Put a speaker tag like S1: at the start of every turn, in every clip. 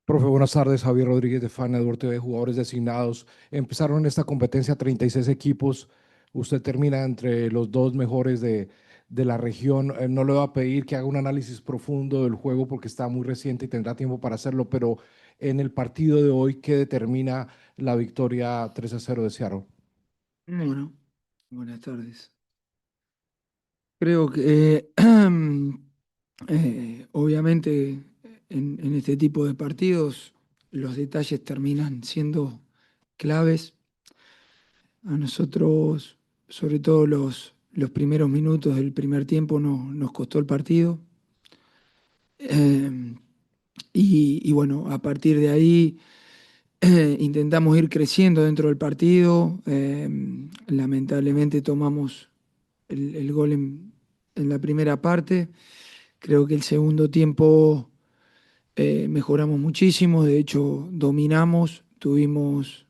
S1: Profe, buenas tardes. Javier Rodríguez de Fan Network TV, jugadores designados. Empezaron esta competencia 36 equipos. Usted termina entre los dos mejores de la región. No le voy a pedir que haga un análisis profundo del juego porque está muy reciente y tendrá tiempo para hacerlo, pero en el partido de hoy, ¿qué determina la victoria 3-0 de Seattle?
S2: Bueno, buenas tardes. Creo que obviamente en este tipo de partidos los detalles terminan siendo claves. A nosotros, sobre todo los primeros minutos del primer tiempo, nos costó el partido. Eh, y bueno, a partir de ahí intentamos ir creciendo dentro del partido. Lamentablemente tomamos el gol en la primera parte. Creo que el segundo tiempo mejoramos muchísimo, de hecho dominamos, tuvimos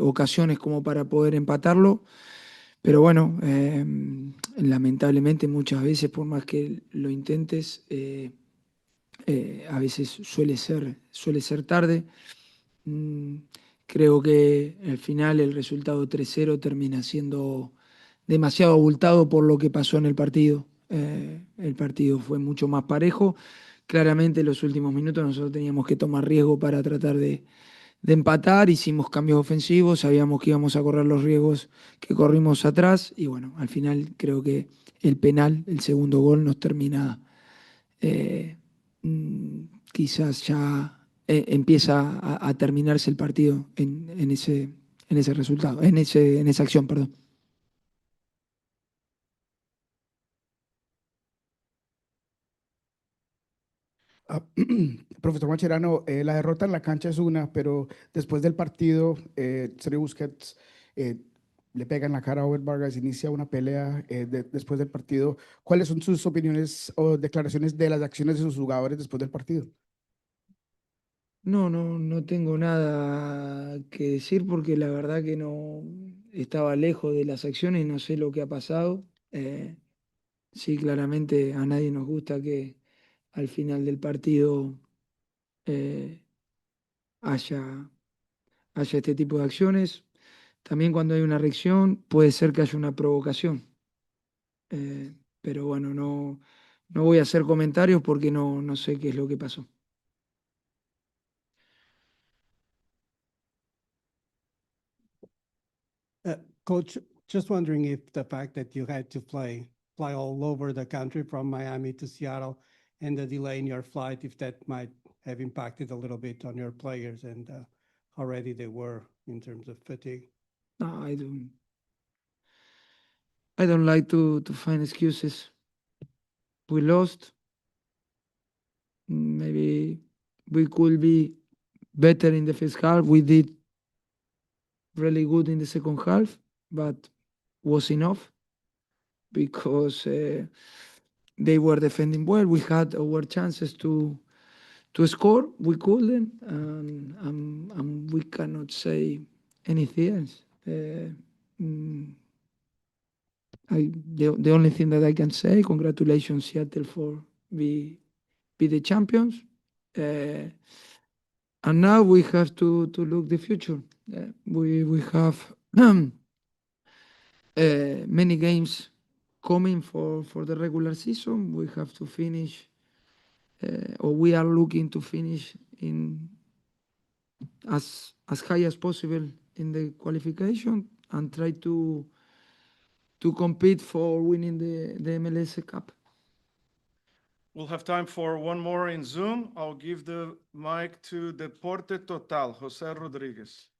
S2: ocasiones como para poder empatarlo, pero bueno, lamentablemente muchas veces por más que lo intentes, a veces suele ser tarde. Mm, Creo que al final el resultado 3-0 termina siendo demasiado abultado por lo que pasó en el partido. El partido fue mucho más parejo. Claramente en los últimos minutos nosotros teníamos que tomar riesgo para tratar de empatar. Hicimos cambios ofensivos, sabíamos que íbamos a correr los riesgos que corrimos atrás. Y bueno, al final creo que el penal, el segundo gol, nos termina eh, quizás ya empieza a terminarse el partido en ese resultado, en esa acción, perdón.
S3: Ah, Profesor Mascherano, la derrota en la cancha es una, pero después del partido, Sergio Busquets le pega en la cara a Over Vargas, inicia una pelea después del partido. ¿Cuáles son sus opiniones o declaraciones de las acciones de sus jugadores después del partido?
S2: No tengo nada que decir porque la verdad que no estaba lejos de las acciones y no sé lo que ha pasado. Sí, claramente a nadie nos gusta que al final del partido eh, haya, haya este tipo de acciones. También cuando hay una reacción puede ser que haya una provocación. Pero bueno, no voy a hacer comentarios porque no sé qué es lo que pasó.
S4: Uh, Coach, just wondering if the fact that you had to fly all over the country from Miami to Seattle and the delay in your flight, if that might have impacted a little bit on your players and how ready they were in terms of fatigue.
S2: No, I don't like to find excuses. We lost. Maybe we could be better in the first half. We did really good in the second half, but was enough because they were defending well. We had our chances to score. We couldn't, and we cannot say anything else. Mm, the only thing that I can say, congratulations Seattle for be the champions. Uh, and now we have to look the future. We have many games coming for the regular season. We have to finish, or we are looking to finish in as high as possible in the qualification and try to compete for winning the MLS Cup.
S5: We'll have time for one more in Zoom. I'll give the mic to Deporte Total, José Rodríguez.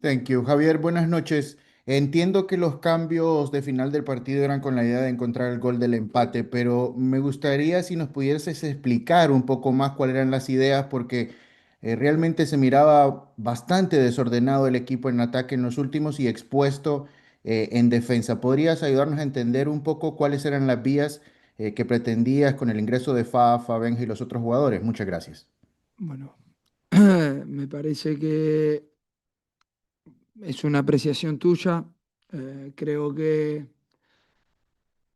S6: Thank you. Javier, buenas noches. Entiendo que los cambios de final del partido eran con la idea de encontrar el gol del empate, pero me gustaría si nos pudieses explicar un poco más cuáles eran las ideas, porque realmente se miraba bastante desordenado el equipo en ataque en los últimos y expuesto en defensa. ¿Podrías ayudarnos a entender un poco cuáles eran las vías que pretendías con el ingreso de Fafa, Benja y los otros jugadores? Muchas gracias.
S2: Bueno, me parece que es una apreciación tuya. Creo que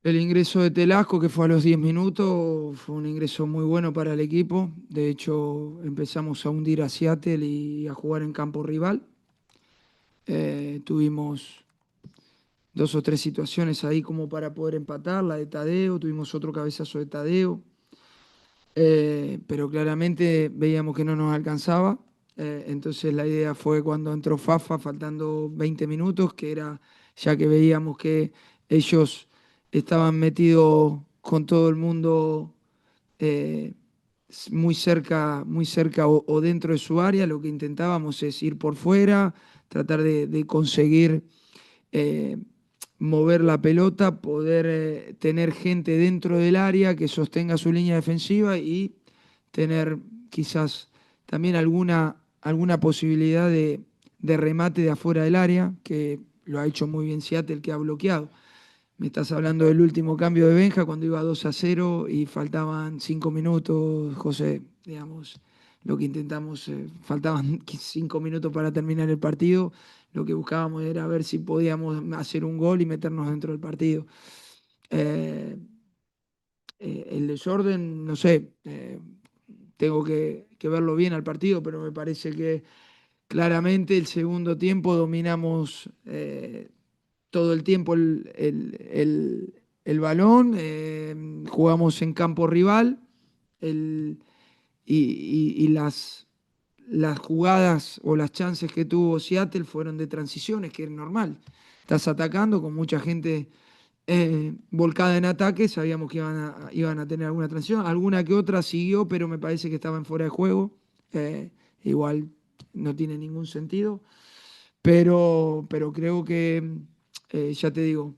S2: El ingreso de Telasco, que fue a los 10 minutos, fue un ingreso muy bueno para el equipo. De hecho, empezamos a hundir a Seattle y a jugar en campo rival. Tuvimos dos o tres situaciones ahí como para poder empatar, la de Tadeo, tuvimos otro cabezazo de Tadeo, pero claramente veíamos que no nos alcanzaba. Entonces la idea fue cuando entró Fafa, faltando 20 minutos, que era ya que veíamos que ellos estaban metidos con todo el mundo eh, muy cerca o dentro de su área, lo que intentábamos es ir por fuera, tratar de conseguir eh, mover la pelota, poder tener gente dentro del área que sostenga su línea defensiva y tener quizás también alguna posibilidad de remate de afuera del área, que lo ha hecho muy bien Seattle, que ha bloqueado. Me estás hablando del último cambio de Benja cuando iba 2-0 y faltaban 5 minutos, José, digamos, lo que intentamos, faltaban 5 minutos para terminar el partido, lo que buscábamos era ver si podíamos hacer un gol y meternos dentro del partido. El desorden, no sé, tengo que verlo bien al partido, pero me parece que claramente el segundo tiempo dominamos todo el tiempo el balón, jugamos en campo rival el- y las jugadas o las chances que tuvo Seattle fueron de transiciones, que es normal. Estás atacando con mucha gente volcada en ataque, sabíamos que iban a tener alguna transición, alguna que otra siguió, pero me parece que estaban fuera de juego. Igual no tiene ningún sentido. Pero creo que, ya te digo,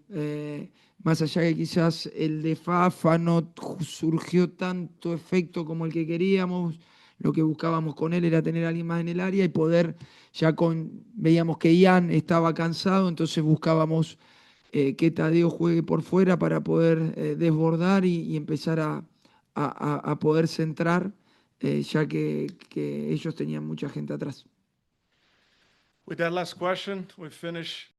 S2: más allá que quizás el de Fafa no surgió tanto efecto como el que queríamos, lo que buscábamos con él era tener a alguien más en el área y poder, veíamos que Ian estaba cansado, entonces buscábamos que Tadeo juegue por fuera para poder desbordar y empezar a poder centrar, ya que ellos tenían mucha gente atrás.
S5: With that last question, we finish.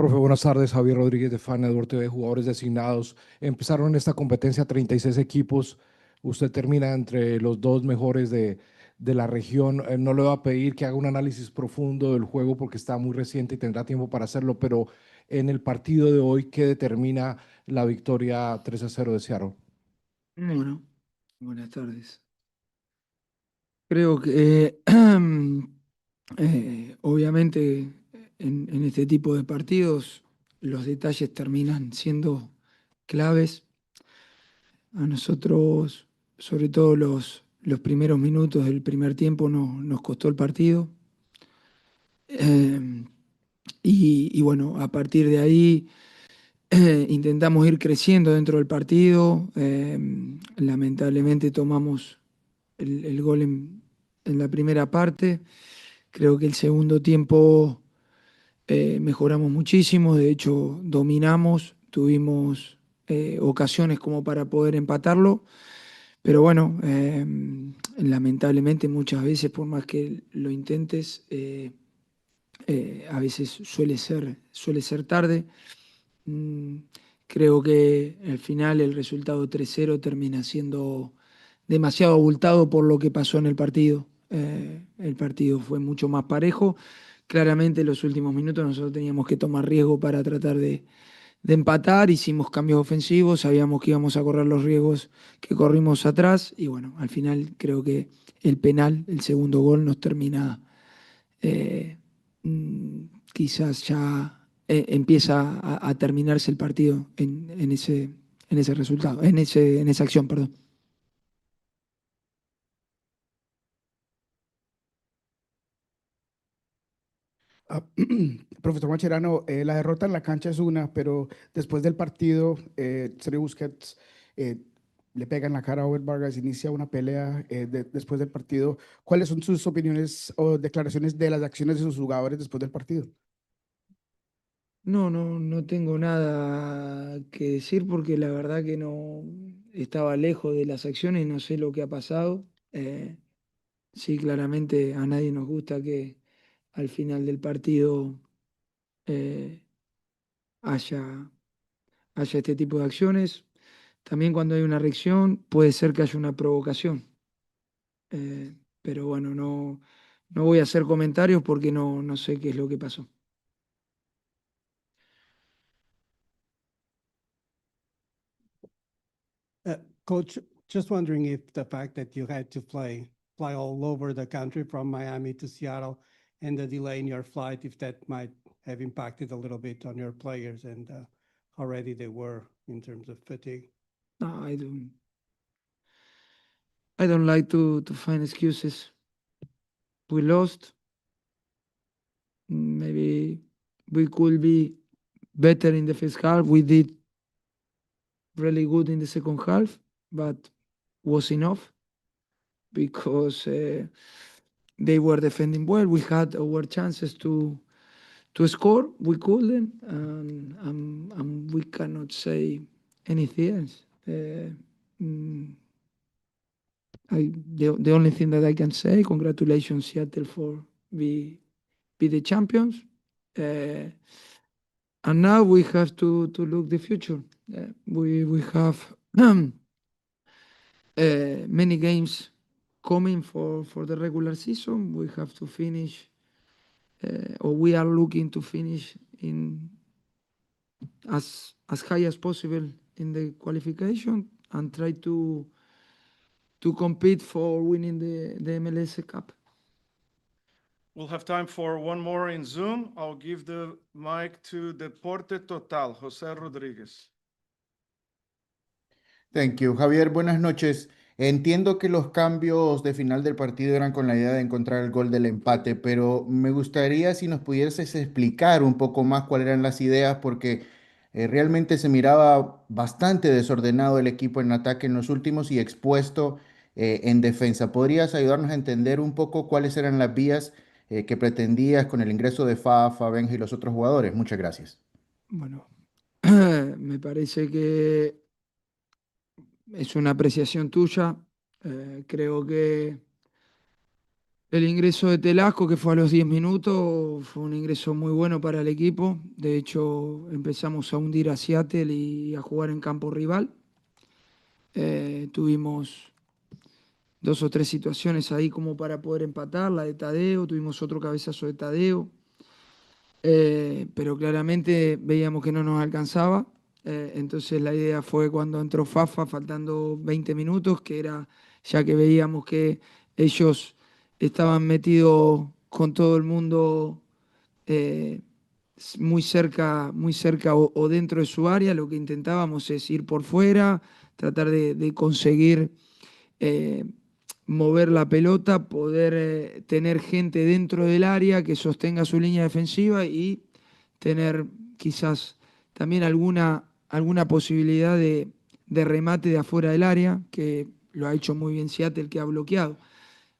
S1: Profe, buenas tardes. Javier Rodríguez de Fan Network TV, jugadores designados. Empezaron esta competencia 36 equipos. Usted termina entre los dos mejores de la región. No le voy a pedir que haga un análisis profundo del juego porque está muy reciente y tendrá tiempo para hacerlo, pero en el partido de hoy, ¿qué determina la victoria 3-0 de Seattle?
S2: Bueno, buenas tardes. Creo que obviamente en este tipo de partidos los detalles terminan siendo claves. A nosotros, sobre todo los primeros minutos del primer tiempo, nos costó el partido. Eh, y bueno, a partir de ahí intentamos ir creciendo dentro del partido. Lamentablemente tomamos el gol en la primera parte. Creo que el segundo tiempo mejoramos muchísimo, de hecho dominamos, tuvimos ocasiones como para poder empatarlo, pero bueno, lamentablemente muchas veces por más que lo intentes, a veces suele ser tarde. Mm, Creo que al final el resultado 3-0 termina siendo demasiado abultado por lo que pasó en el partido. El partido fue mucho más parejo. Claramente en los últimos minutos nosotros teníamos que tomar riesgo para tratar de empatar. Hicimos cambios ofensivos, sabíamos que íbamos a correr los riesgos que corrimos atrás. Y bueno, al final creo que el penal, el segundo gol, nos termina eh, quizás ya empieza a terminarse el partido en ese resultado, en esa acción, perdón.
S3: Ah, Profesor Mascherano, la derrota en la cancha es una, pero después del partido, Sergio Busquets le pega en la cara a Over Vargas, inicia una pelea después del partido. ¿Cuáles son sus opiniones o declaraciones de las acciones de sus jugadores después del partido?
S2: No tengo nada que decir porque la verdad que no estaba lejos de las acciones, no sé lo que ha pasado. Sí, claramente a nadie nos gusta que al final del partido eh, haya, haya este tipo de acciones. También cuando hay una reacción puede ser que haya una provocación. Pero bueno, no voy a hacer comentarios porque no sé qué es lo que pasó.
S4: Coach, just wondering if the fact that you had to fly all over the country from Miami to Seattle and the delay in your flight, if that might have impacted a little bit on your players and how ready they were in terms of fatigue.
S2: No, I don't like to find excuses. We lost. Maybe we could be better in the first half. We did really good in the second half, but was enough because they were defending well. We had our chances to score. We couldn't, and we cannot say anything else. The only thing that I can say, congratulations Seattle for be the champions. And now we have to look the future. We have many games coming for the regular season. We have to finish, or we are looking to finish in as high as possible in the qualification and try to compete for winning the MLS Cup.
S5: We'll have time for one more in Zoom. I'll give the mic to Deporte Total, José Rodríguez.
S6: Thank you. Javier, buenas noches. Entiendo que los cambios de final del partido eran con la idea de encontrar el gol del empate, pero me gustaría si nos pudieses explicar un poco más cuáles eran las ideas, porque realmente se miraba bastante desordenado el equipo en ataque en los últimos y expuesto en defensa. ¿Podrías ayudarnos a entender un poco cuáles eran las vías que pretendías con el ingreso de Fafa, Benja y los otros jugadores? Muchas gracias.
S2: Bueno, me parece que es una apreciación tuya. Creo que El ingreso de Telasco, que fue a los 10 minutos, fue un ingreso muy bueno para el equipo. De hecho, empezamos a hundir a Seattle y a jugar en campo rival. Tuvimos 2 o 3 situaciones ahí como para poder empatar, la de Tadeo, tuvimos otro cabezazo de Tadeo, pero claramente veíamos que no nos alcanzaba. Entonces la idea fue cuando entró Fafa, faltando 20 minutos, que era ya que veíamos que ellos estaban metidos con todo el mundo eh, muy cerca o dentro de su área, lo que intentábamos es ir por fuera, tratar de conseguir eh, mover la pelota, poder tener gente dentro del área que sostenga su línea defensiva y tener quizás también alguna posibilidad de remate de afuera del área, que lo ha hecho muy bien Seattle, que ha bloqueado.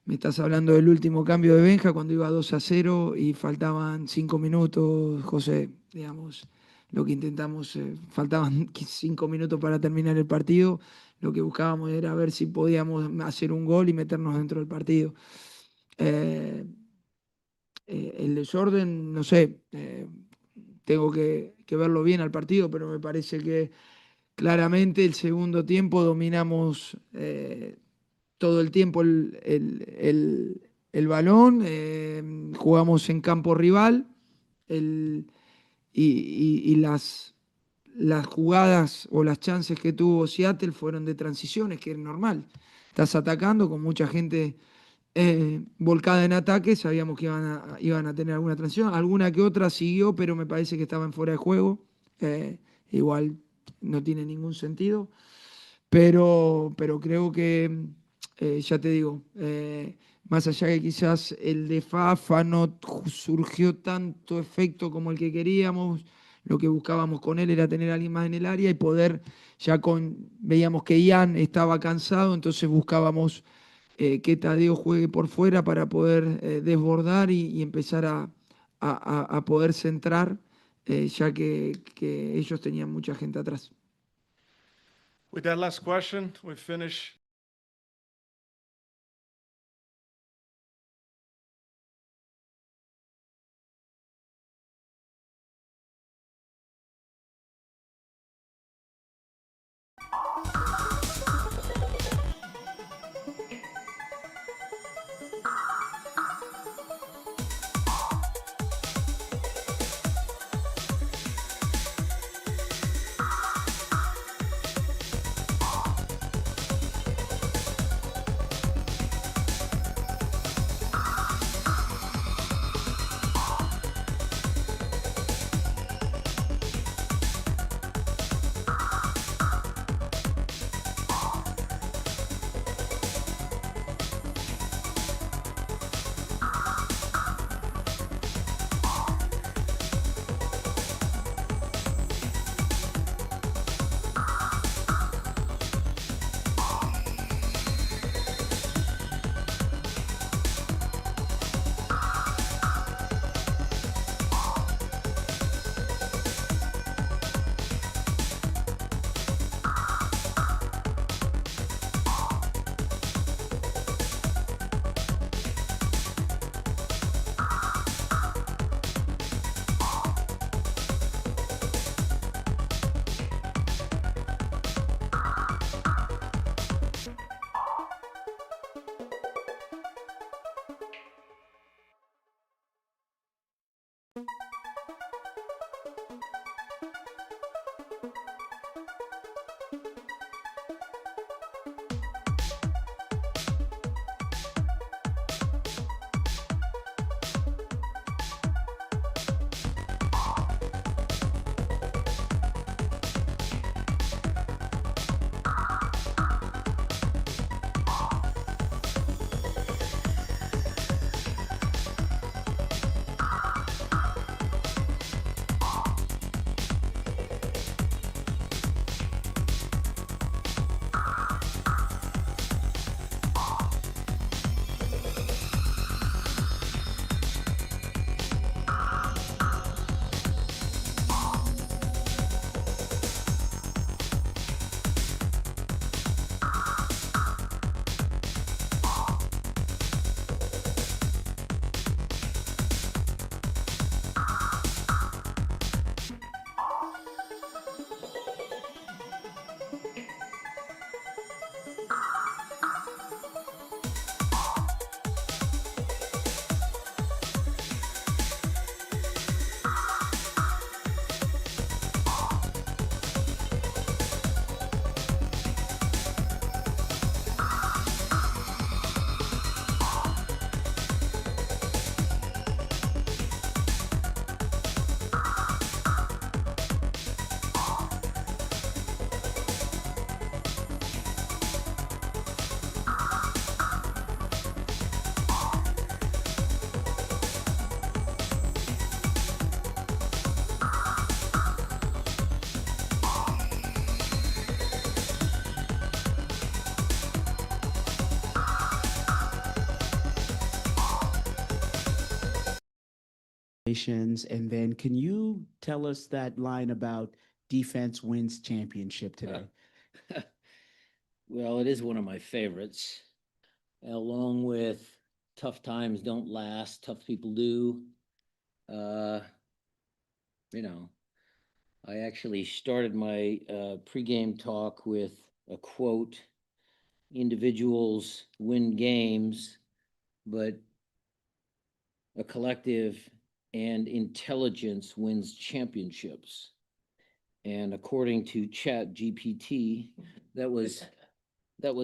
S2: Me estás hablando del último cambio de Benja cuando iba 2-0 y faltaban 5 minutos, José, digamos, lo que intentamos, faltaban 5 minutos para terminar el partido, lo que buscábamos era ver si podíamos hacer un gol y meternos dentro del partido. El desorden, no sé, tengo que verlo bien al partido, pero me parece que claramente el segundo tiempo dominamos todo el tiempo el balón, jugamos en campo rival y las jugadas o las chances que tuvo Seattle fueron de transiciones, que es normal. Estás atacando con mucha gente volcada en ataque, sabíamos que iban a tener alguna transición, alguna que otra siguió, pero me parece que estaban fuera de juego. Igual no tiene ningún sentido. Pero creo que, ya te digo, más allá que quizás el de Fafa no surgió tanto efecto como el que queríamos, lo que buscábamos con él era tener a alguien más en el área y poder, veíamos que Ian estaba cansado, entonces buscábamos que Tadeo juegue por fuera para poder desbordar y empezar a poder centrar, ya que ellos tenían mucha gente atrás.
S5: With that last question, we finish.
S7: Congratulations. And then can you tell us that line about defense wins championship today?
S8: Well, it is one of my favorites, along with tough times don't last, tough people do. You know, I actually started my pregame talk with a quote: individuals win games, but a collective and intelligence wins championships. And according to Chat GPT, that was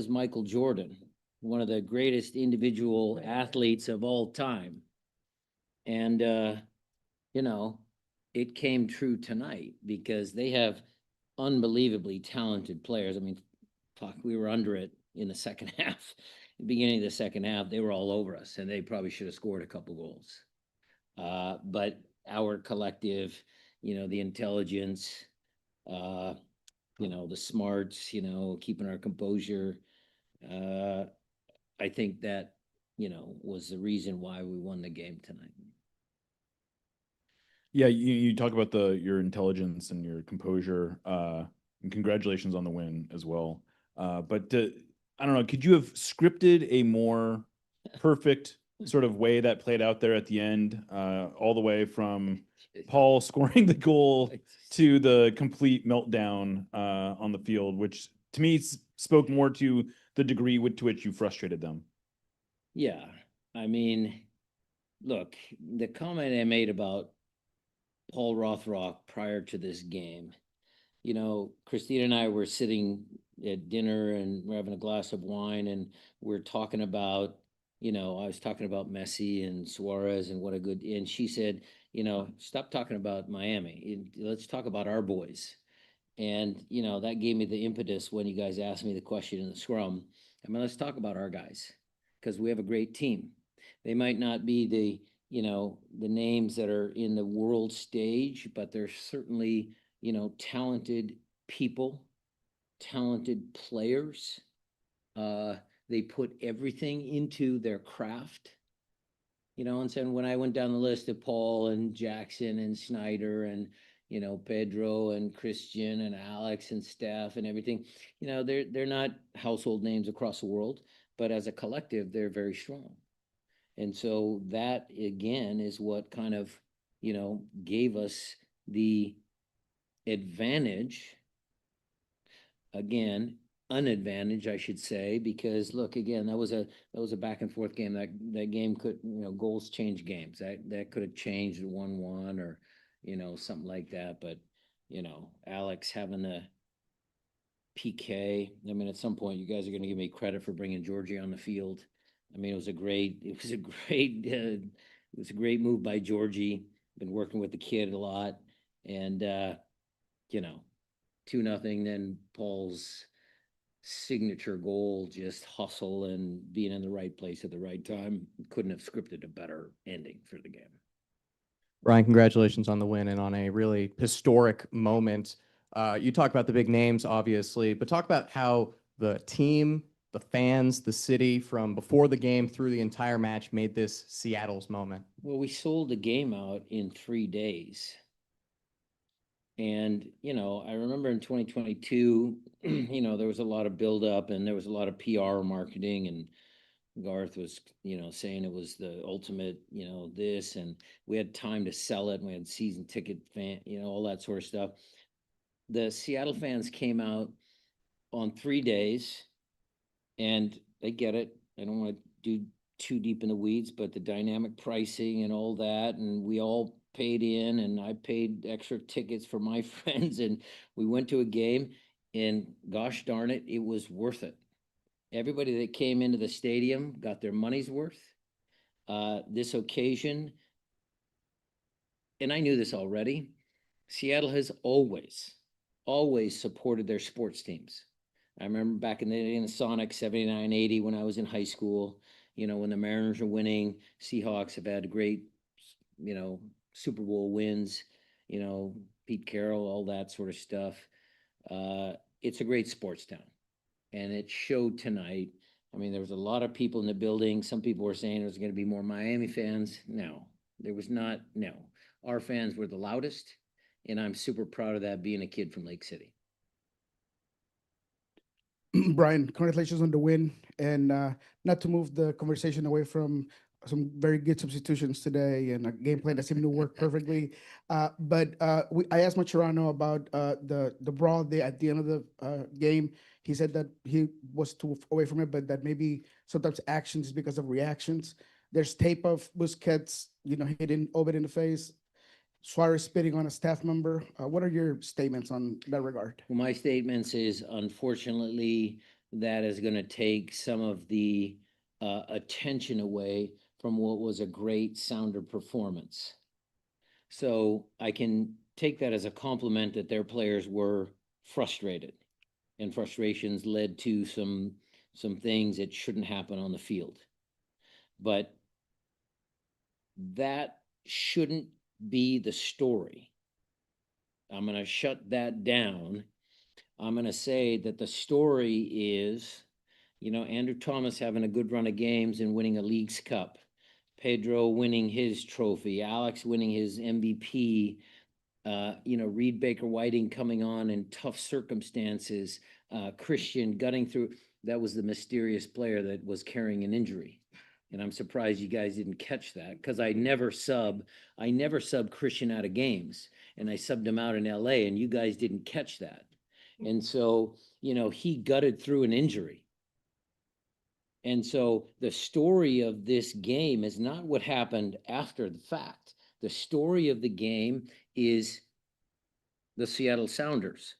S8: Michael Jordan, one of the greatest individual athletes of all time. And you know, it came true tonight because they have unbelievably talented players. I mean, fuck, we were under it in the second half. The beginning of the second half, they were all over us, and they probably should have scored a couple goals. But our collective, the intelligence, the smarts, keeping our composure. I think that, was the reason why we won the game tonight.
S9: Yeah, you talk about your intelligence and your composure, and congratulations on the win as well. But I don't know, could you have scripted a more perfect sort of way that played out there at the end, all the way from Paul scoring the goal to the complete meltdown on the field, which to me spoke more to the degree to which you frustrated them?
S8: Yeah, I mean, look, the comment I made about Paul Rothrock prior to this game, Christina and I were sitting at dinner and we're having a glass of wine and we're talking about, I was talking about Messi and Suarez and and she said, stop talking about Miami. Let's talk about our boys. And, that gave me the impetus when you guys asked me the question in the scrum. I mean, let's talk about our guys because we have a great team. They might not be the names that are in the world stage, but they're certainly, talented people, talented players. They put everything into their craft. And so when I went down the list of Paul and Jackson and Snyder and, Pedro and Christian and Alex and Steph and everything, they're not household names across the world, but as a collective, they're very strong. And so that, again, is what kind of, gave us the advantage, again, an advantage, I should say, because look, again, that was a back and forth game. That game could, goals change games. That could have changed 1-1 or, something like that. But, Alex having the PK. I mean, at some point, you guys are going to give me credit for bringing Georgie on the field. I mean, it was a great move by Georgie. Been working with the kid a lot, and 2-0. Then Paul's signature goal, just hustle and being in the right place at the right time. Couldn't have scripted a better ending for the game.
S10: Ryan, congratulations on the win and on a really historic moment. You talk about the big names, obviously, but talk about how the team, the fans, the city, from before the game through the entire match made this Seattle's moment.
S8: Well, we sold the game out in 3 days. And, I remember in 2022, there was a lot of buildup and there was a lot of PR marketing, and Garth was, saying it was the ultimate, this, and we had time to sell it. And we had season ticket fan, all that sort of stuff. The Seattle fans came out on 3 days, and they get it. I don't want to do too deep in the weeds, but the dynamic pricing and all that, and we all paid in, and I paid extra tickets for my friends, and we went to a game, and gosh darn it, it was worth it. Everybody that came into the stadium got their money's worth. This occasion, and I knew this already, Seattle has always supported their sports teams. I remember back in the Sonic 79, 80 when I was in high school, when the Mariners are winning, Seahawks have had great, Super Bowl wins, Pete Carroll, all that sort of stuff. It's a great sports town, and it showed tonight. I mean, there was a lot of people in the building. Some people were saying there was going to be more Miami fans. No, there was not. No, our fans were the loudest, and I'm super proud of that being a kid from Lake City.
S3: Brian, congratulations on the win, and not to move the conversation away from some very good substitutions today and a game plan that seemed to work perfectly. But I asked Mascherano about the brawl there at the end of the game. He said that he was too away from it, but that maybe sometimes actions is because of reactions. There's tape of Busquets, hitting Obed in the face, Suarez spitting on a staff member. What are your statements on that regard?
S8: Well, my statements is, unfortunately, that is going to take some of the attention away from what was a great Sounder performance. So I can take that as a compliment that their players were frustrated, and frustrations led to some things that shouldn't happen on the field. But that shouldn't be the story. I'm going to shut that down. I'm going to say that the story is, Andrew Thomas having a good run of games and winning a Leagues Cup, Pedro winning his trophy, Alex winning his MVP, Reed Baker-Whiting coming on in tough circumstances, Christian gutting through. That was the mysterious player that was carrying an injury. And I'm surprised you guys didn't catch that, because I never sub Christian out of games, and I subbed him out in LA, and you guys didn't catch that. And so, he gutted through an injury. And so the story of this game is not what happened after the fact. The story of the game is the Seattle Sounders.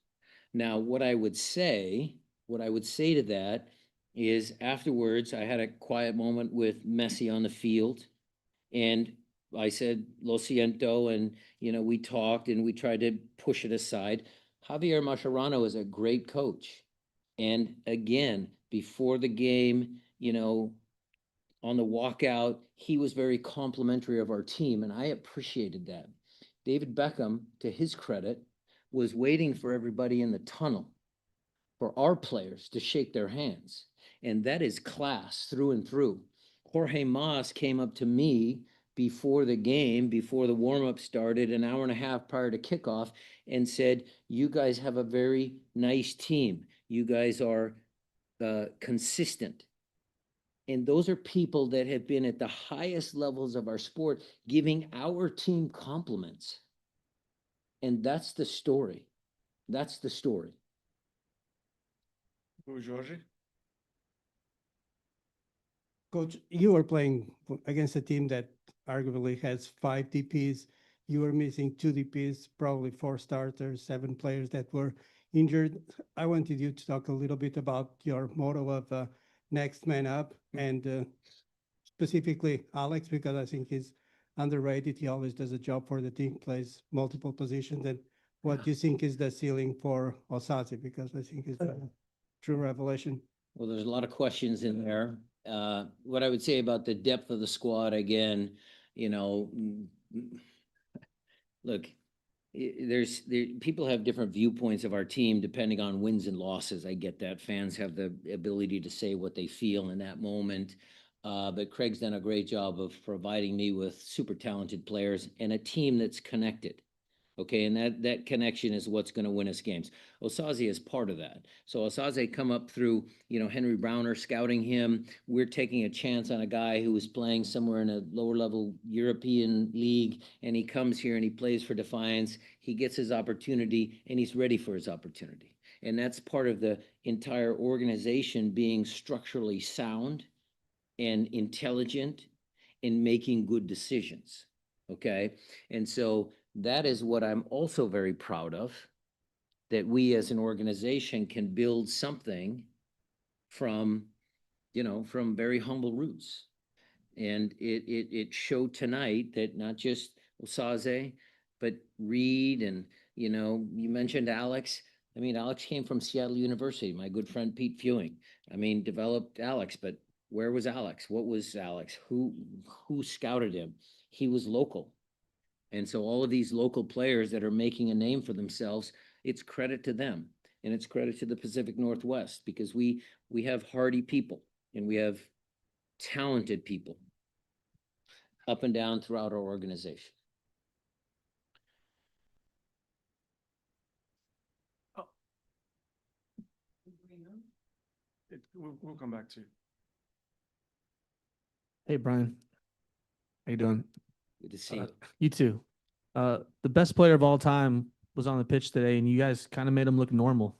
S8: Now, what I would say to that is, afterwards, I had a quiet moment with Messi on the field, and I said, "Lo siento," and, we talked and we tried to push it aside. Javier Mascherano is a great coach. And again, before the game, on the walkout, he was very complimentary of our team, and I appreciated that. David Beckham, to his credit, was waiting for everybody in the tunnel, for our players to shake their hands. And that is class through and through. Jorge Mas came up to me before the game, before the warm-up started, an hour and a half prior to kickoff, and said, "You guys have a very nice team. You guys are consistent." And those are people that have been at the highest levels of our sport, giving our team compliments. And that's the story. That's the story.
S5: Jorge?
S4: Coach, you were playing against a team that arguably has 5 DPs. You were missing 2 DPs, probably 4 starters, 7 players that were injured. I wanted you to talk a little bit about your motto of next man up, and specifically Alex, because I think he's underrated. He always does a job for the team, plays multiple positions. And what do you think is the ceiling for Osaze? Because I think it's a true revelation.
S8: Well, there's a lot of questions in there. What I would say about the depth of the squad, again, look, people have different viewpoints of our team depending on wins and losses. I get that. Fans have the ability to say what they feel in that moment. But Craig's done a great job of providing me with super talented players and a team that's connected. Okay, and that connection is what's going to win us games. Osaze is part of that. So Osaze come up through, Henry Browner scouting him. We're taking a chance on a guy who was playing somewhere in a lower level European league, and he comes here and he plays for Defiance. He gets his opportunity, and he's ready for his opportunity. And that's part of the entire organization being structurally sound and intelligent in making good decisions. Okay, and so that is what I'm also very proud of, that we as an organization can build something from very humble roots. And it showed tonight that not just Osaze, but Reed, and, you mentioned Alex. I mean, Alex came from Seattle University. My good friend Pete Fewing, developed Alex, but where was Alex? What was Alex? Who scouted him? He was local. And so all of these local players that are making a name for themselves, it's credit to them, and it's credit to the Pacific Northwest, because we have hardy people and we have talented people up and down throughout our organization.
S5: We'll come back to you.
S11: Hey, Brian. How you doing?
S8: Good to see you.
S11: You too. The best player of all time was on the pitch today, and you guys kind of made him look normal.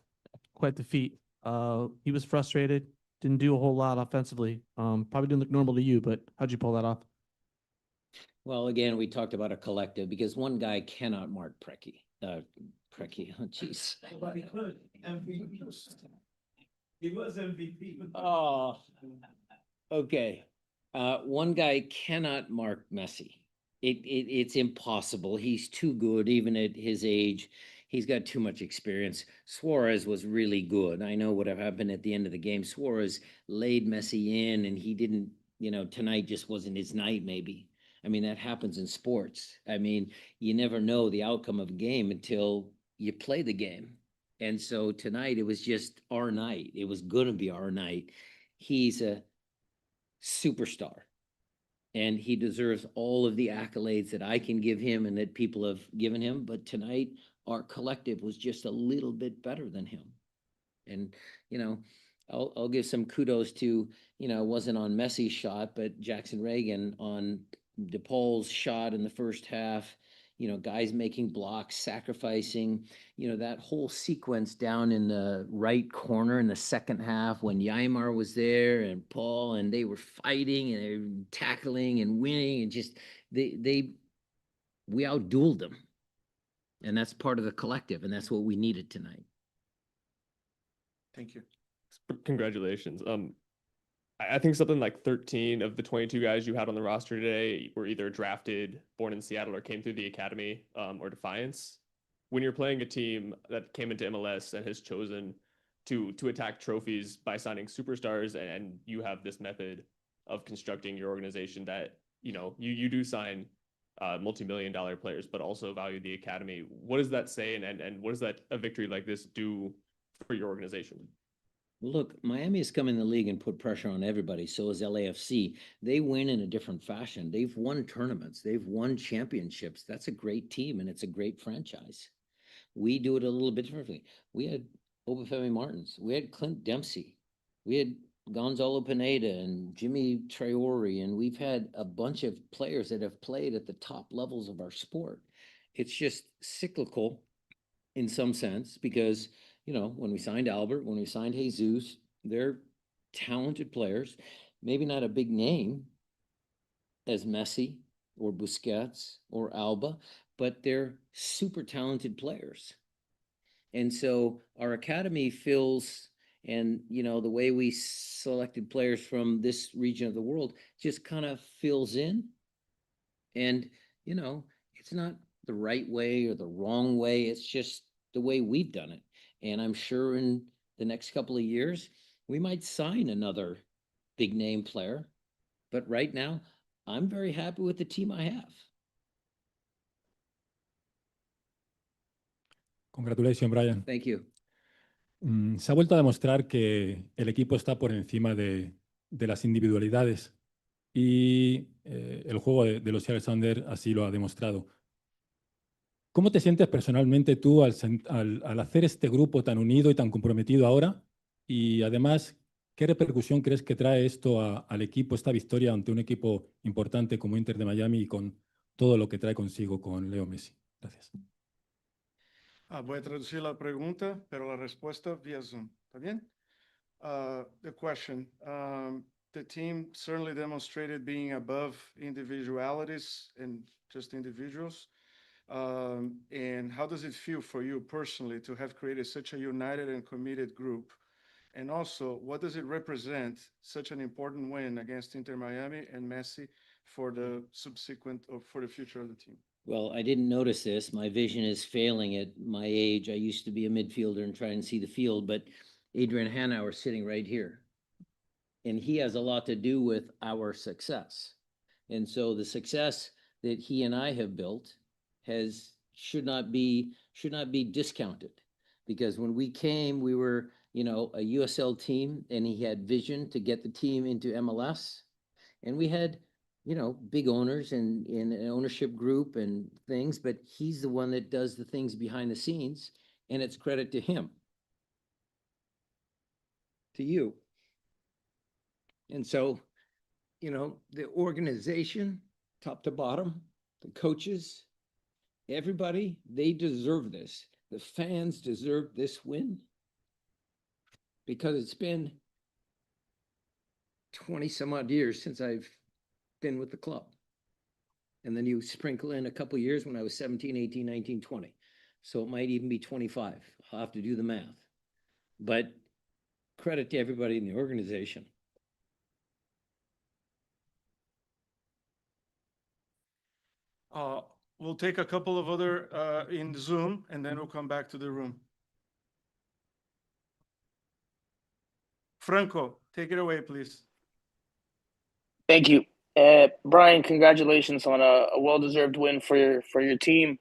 S11: Quite the feat. He was frustrated, didn't do a whole lot offensively. Probably didn't look normal to you, but how'd you pull that off?
S8: Well, again, we talked about a collective because one guy cannot mark Preki. Preki, oh jeez.
S4: He was MVP.
S8: Oh, okay. One guy cannot mark Messi. It's impossible. He's too good, even at his age. He's got too much experience. Suarez was really good. I know what happened at the end of the game. Suarez laid Messi in, and he didn't, tonight just wasn't his night, maybe. I mean, that happens in sports. I mean, you never know the outcome of a game until you play the game. And so tonight, it was just our night. It was going to be our night. He's a superstar, and he deserves all of the accolades that I can give him and that people have given him. But tonight, our collective was just a little bit better than him. And, I'll give some kudos to, it wasn't on Messi's shot, but Jackson Reagan on DePaul's shot in the first half, guys making blocks, sacrificing, that whole sequence down in the right corner in the second half when Yaimar was there and Paul, and they were fighting and they were tackling and winning, and just, we outdueled them. And that's part of the collective, and that's what we needed tonight.
S5: Thank you.
S12: Congratulations. I think something like 13 of the 22 guys you had on the roster today were either drafted, born in Seattle, or came through the academy or Defiance. When you're playing a team that came into MLS and has chosen to attack trophies by signing superstars, and you have this method of constructing your organization that, you do sign multi-million-dollar players, but also value the academy. What does that say, and what does that a victory like this do for your organization?
S8: Look, Miami has come in the league and put pressure on everybody. So is LAFC. They win in a different fashion. They've won tournaments. They've won championships. That's a great team, and it's a great franchise. We do it a little bit differently. We had Obafemi Martins. We had Clint Dempsey. We had Gonzalo Pineda and Jimmy Traore, and we've had a bunch of players that have played at the top levels of our sport. It's just cyclical in some sense because, when we signed Albert, when we signed Jesus, they're talented players, maybe not a big name as Messi or Busquets or Alba, but they're super talented players. And so our academy fills, and, the way we selected players from this region of the world just kind of fills in. And, it's not the right way or the wrong way. It's just the way we've done it. And I'm sure in the next couple of years, we might sign another big name player. But right now, I'm very happy with the team I have.
S13: Congratulations, Brian.
S8: Thank you.
S13: Se ha vuelto a demostrar que el equipo está por encima de las individualidades y el juego de los Seattle Sounders así lo ha demostrado. ¿Cómo te sientes personalmente tú al hacer este grupo tan unido y tan comprometido ahora? Y además, ¿qué repercusión crees que trae esto al equipo, esta victoria ante un equipo importante como Inter de Miami y con todo lo que trae consigo con Leo Messi? Gracias.
S5: Voy a traducir la pregunta, pero la respuesta vía Zoom. ¿Está bien? The question. The team certainly demonstrated being above individualities and just individuals. And how does it feel for you personally to have created such a united and committed group? And also, what does it represent, such an important win against Inter Miami and Messi for the subsequent or for the future of the team?
S8: Well, I didn't notice this. My vision is failing at my age. I used to be a midfielder and try and see the field, but Adrian Hanauer is sitting right here. And he has a lot to do with our success. And so the success that he and I have built should not be discounted, because when we came, we were, a USL team, and he had vision to get the team into MLS, and we had, big owners and an ownership group and things, but he's the one that does the things behind the scenes, and it's credit to him.
S14: to you. And so, you know, the organization, top to bottom, the coaches, everybody, they deserve this. The fans deserve this win because it's been 20 some odd years since I've been with the club. And then you sprinkle in a couple years when I was 17, 18, 19, 20. So it might even be 25. I'll have to do the math. But credit to everybody in the organization.
S5: We'll take a couple of other in Zoom, and then we'll come back to the room. Franco, take it away, please.
S15: Thank you. Brian, congratulations on a well-deserved win for your team.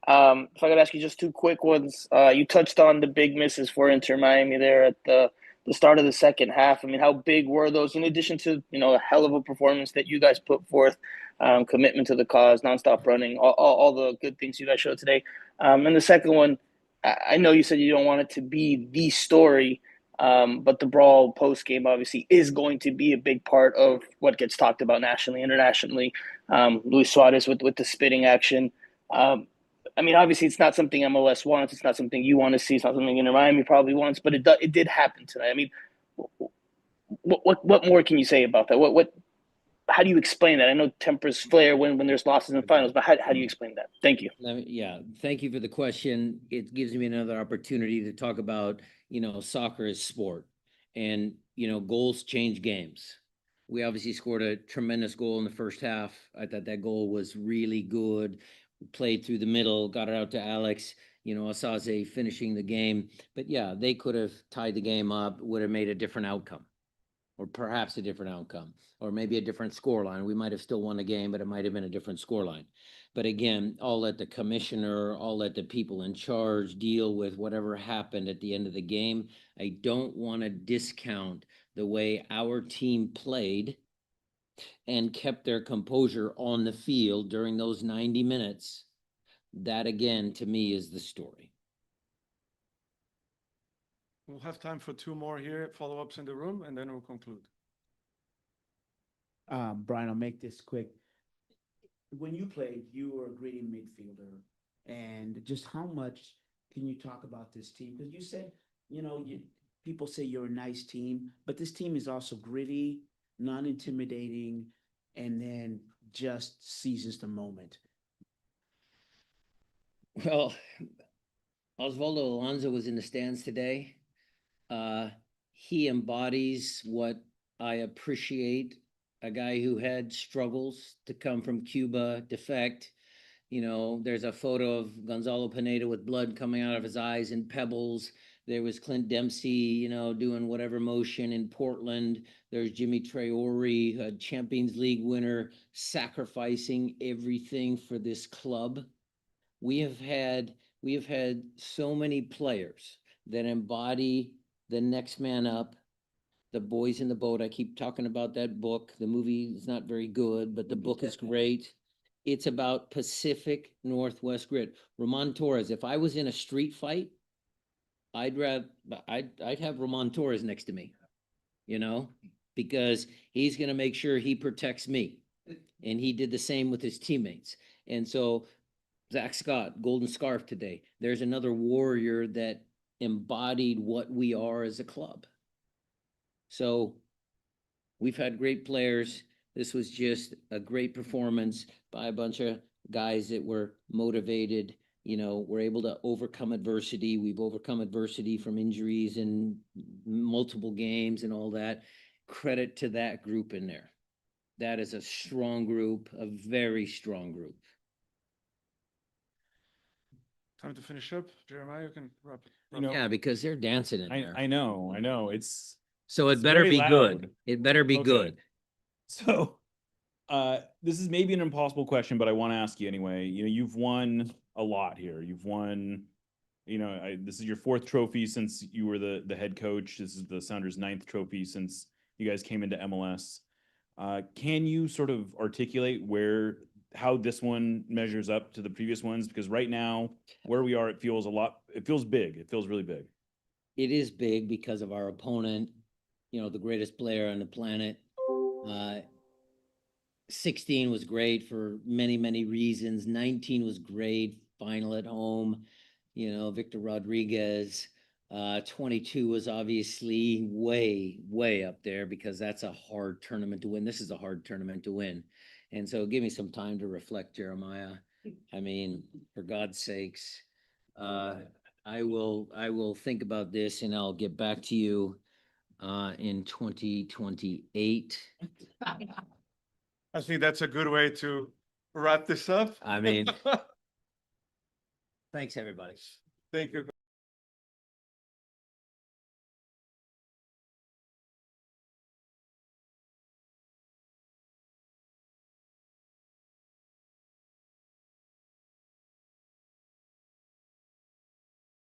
S15: If I could ask you just two quick ones. You touched on the big misses for Inter Miami there at the start of the second half. I mean, how big were those, in addition to, you know, a hell of a performance that you guys put forth, commitment to the cause, nonstop running, all the good things you guys showed today. And the second one, I know you said you don't want it to be the story, but the brawl post game obviously is going to be a big part of what gets talked about nationally, internationally. Luis Suarez with the spitting action. I mean, obviously, it's not something MLS wants. It's not something you want to see. It's not something Inter Miami probably wants. But it did happen tonight. I mean, what more can you say about that? How do you explain that? I know tempers flare when there's losses in finals, but how do you explain that? Thank you.
S14: Yeah, thank you for the question. It gives me another opportunity to talk about, you know, soccer as sport, and, you know, goals change games. We obviously scored a tremendous goal in the first half. I thought that goal was really good. We played through the middle, got it out to Alex, you know, Asaze finishing the game. But yeah, they could have tied the game up, would have made a different outcome, or perhaps a different outcome, or maybe a different scoreline. We might have still won the game, but it might have been a different scoreline. But again, I'll let the commissioner, I'll let the people in charge deal with whatever happened at the end of the game. I don't want to discount the way our team played and kept their composure on the field during those 90 minutes. That, again, to me, is the story.
S5: We'll have time for two more here, follow-ups in the room, and then we'll conclude.
S7: Brian, I'll make this quick. When you played, you were a gritty midfielder, and just how much can you talk about this team? Because you said, you know, people say you're a nice team, but this team is also gritty, non-intimidating, and then just seizes the moment.
S14: Well, Osvaldo Alonso was in the stands today. He embodies what I appreciate, a guy who had struggles to come from Cuba, defect. You know, there's a photo of Gonzalo Pineda with blood coming out of his eyes and pebbles. There was Clint Dempsey, you know, doing whatever motion in Portland. There's Jimmy Traore, a Champions League winner, sacrificing everything for this club. We have had so many players that embody the next man up, the boys in the boat. I keep talking about that book. The movie is not very good, but the book is great. It's about Pacific Northwest grit. Ramon Torres, if I was in a street fight, I'd have Ramon Torres next to me, you know, because he's going to make sure he protects me. And he did the same with his teammates. And so Zach Scott, Golden Scarf today, there's another warrior that embodied what we are as a club. So we've had great players. This was just a great performance by a bunch of guys that were motivated. You know, we're able to overcome adversity. We've overcome adversity from injuries in multiple games and all that. Credit to that group in there. That is a strong group, a very strong group.
S5: Time to finish up. Jeremiah, you can wrap it.
S9: You know,
S14: Yeah, because they're dancing in there.
S9: I know. It's
S14: so it
S9: it's
S14: better
S9: very
S14: be
S9: loud.
S14: good. It better be good.
S9: So, this is maybe an impossible question, but I want to ask you anyway. You know, you've won a lot here. You've won, you know, this is your 4th trophy since you were the head coach. This is the Sounders' 9th trophy since you guys came into MLS. Can you sort of articulate how this one measures up to the previous ones? Because right now, where we are, it feels big. It feels really big.
S14: It is big because of our opponent you know, the greatest player on the planet. 16 was great for many, many reasons. 19 was great, final at home, you know, Victor Rodriguez. 22 was obviously way, way up there because that's a hard tournament to win. This is a hard tournament to win. And so give me some time to reflect, Jeremiah. I mean, for God's sakes, I will think about this and I'll get back to you in 2028.
S5: I think that's a good way to wrap this up.
S14: I mean, thanks, everybody.
S5: Thank you.